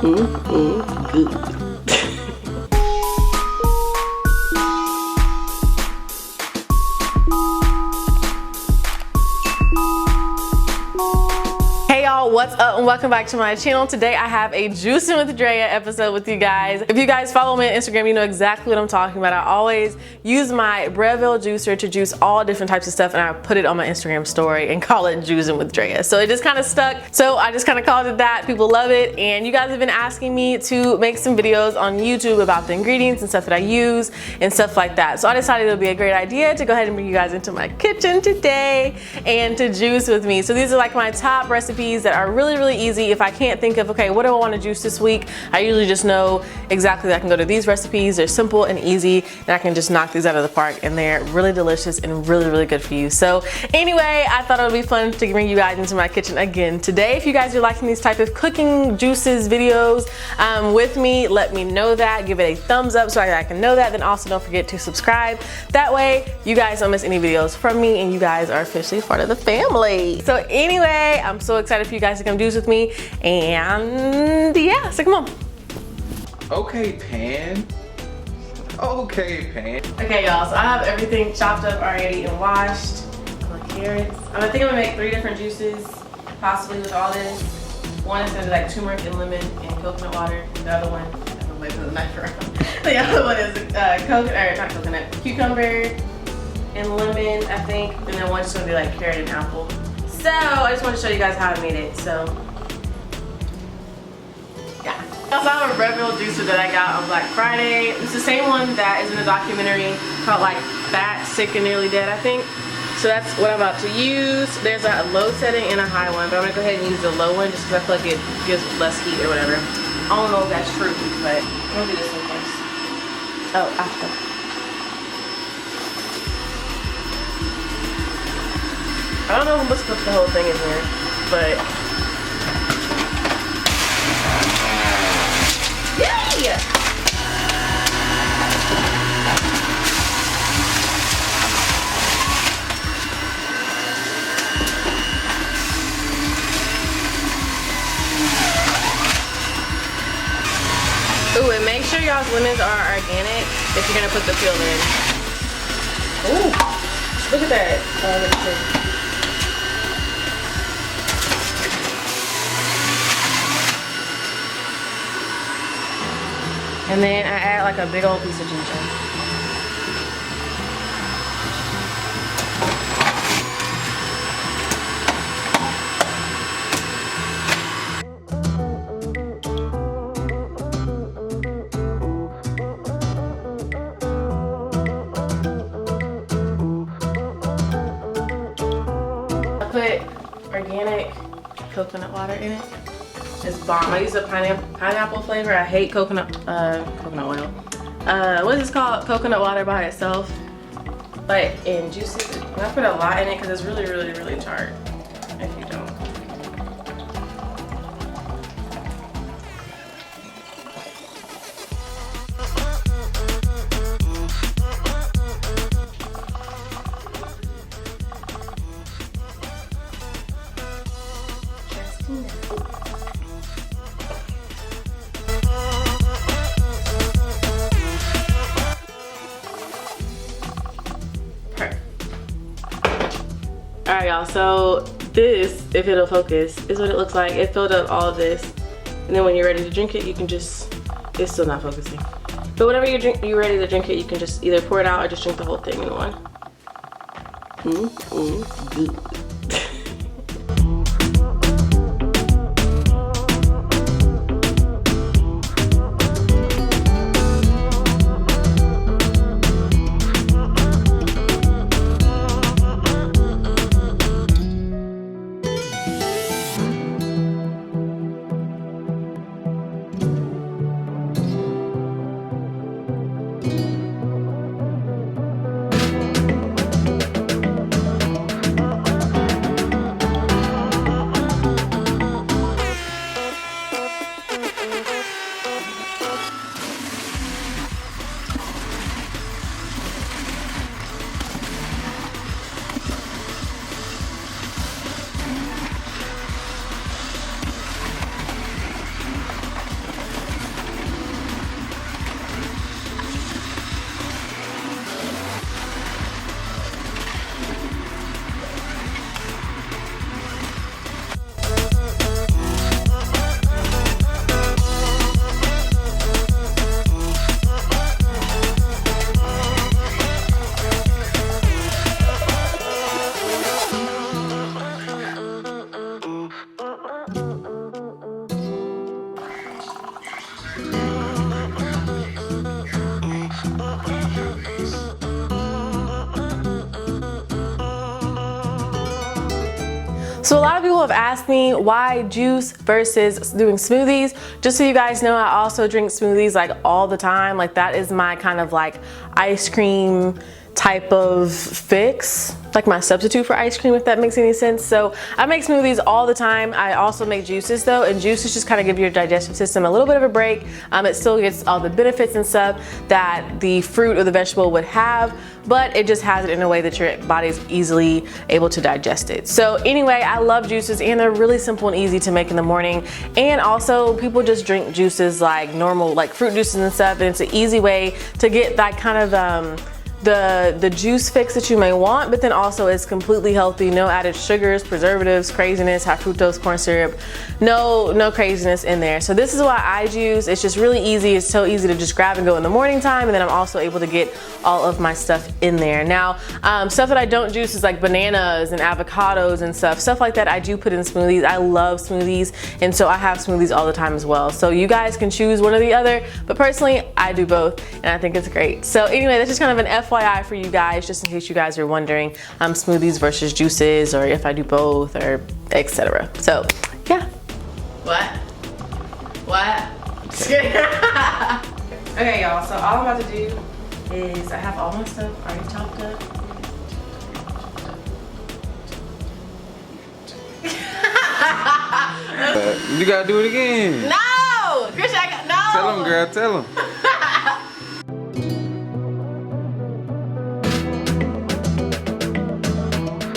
Good. What's up and welcome back to my channel. Today I have a Juicing with Drea episode with you guys. If you guys follow me on Instagram, you know exactly what I'm talking about. I always use my Breville juicer to juice all different types of stuff, and I put it on my Instagram story and call it Juicing with Drea. So it just kind of stuck, so I just kind of called it that. People love it, and you guys have been asking me to make some videos on YouTube about the ingredients and stuff that I use and stuff like that. So I decided it would be a great idea to go ahead and bring you guys into my kitchen today and to juice with me. So these are like my top recipes that are really easy. If I can't think of, okay, what do I want to juice this week, I usually just know exactly that I can go to these recipes. They're simple and easy, and I can just knock these out of the park, and they're really delicious and really good for you. So anyway, I thought it would be fun to bring you guys into my kitchen again today. If you guys are liking these type of cooking juices videos with me, let me know that. Give it a thumbs up so I can know that. Then also don't forget to subscribe. That way you guys don't miss any videos from me, and you guys are officially part of the family. So anyway, I'm so excited for you guys to come juice with me, and yeah, so come on. Okay, Pan. Okay, Pan. Okay, y'all, so I have everything chopped up already and washed. My carrots. I think I'm gonna make 3 different juices, possibly with all this. One is gonna be like turmeric and lemon and coconut water. The other one, I'm waiting for the knife around. The other one is cucumber and lemon, I think. And then one's just gonna be like carrot and apple. So I just want to show you guys how I made it. So yeah. I also have a Breville juicer that I got on Black Friday. It's the same one that is in the documentary called like Fat, Sick, and Nearly Dead, I think. So that's what I'm about to use. There's a low setting and a high one, but I'm gonna go ahead and use the low one just because I feel like it gives less heat or whatever. I don't know if that's true, but I'm gonna do this one first. Oh, after. I don't know if I'm supposed to put the whole thing in here, but yay! Ooh, and make sure y'all's lemons are organic if you're gonna put the peel in. Ooh, look at that. And then I add like a big old piece of ginger. I put organic coconut water in it. It's bomb. I use a pineapple flavor. I hate coconut oil. What is this called? Coconut water by itself. But in juices, I put a lot in it because it's really tart. If you don't. Alright y'all, so this, if it'll focus, is what it looks like. It filled up all of this. And then when you're ready to drink it, you can just, it's still not focusing. But whenever you're ready to drink it, you can just either pour it out or just drink the whole thing in one. Good. So a lot of people have asked me why juice versus doing smoothies. Just so you guys know, I also drink smoothies like all the time. Like that is my kind of like ice cream type of fix, like my substitute for ice cream, if that makes any sense. So I make smoothies all the time. I also make juices though, and juices just kind of give your digestive system a little bit of a break. It still gets all the benefits and stuff that the fruit or the vegetable would have, but it just has it in a way that your body's easily able to digest it. So anyway, I love juices, and they're really simple and easy to make in the morning. And also people just drink juices like normal, like fruit juices and stuff, and it's an easy way to get that kind of the juice fix that you may want, but then also it's completely healthy, no added sugars, preservatives, craziness, high fructose corn syrup, no craziness in there. So this is why I juice. It's just really easy. It's so easy to just grab and go in the morning time, and then I'm also able to get all of my stuff in there. Now, stuff that I don't juice is like bananas and avocados and stuff like that I do put in smoothies. I love smoothies, and so I have smoothies all the time as well. So you guys can choose one or the other, but personally I do both, and I think it's great. So anyway, that's just kind of an FYI for you guys, just in case you guys are wondering, smoothies versus juices, or if I do both, or etc. So yeah. What? Okay, y'all, so all I'm about to do is I have all my stuff already chopped up. You gotta do it again. No! Christian, no! Tell him, girl, tell him.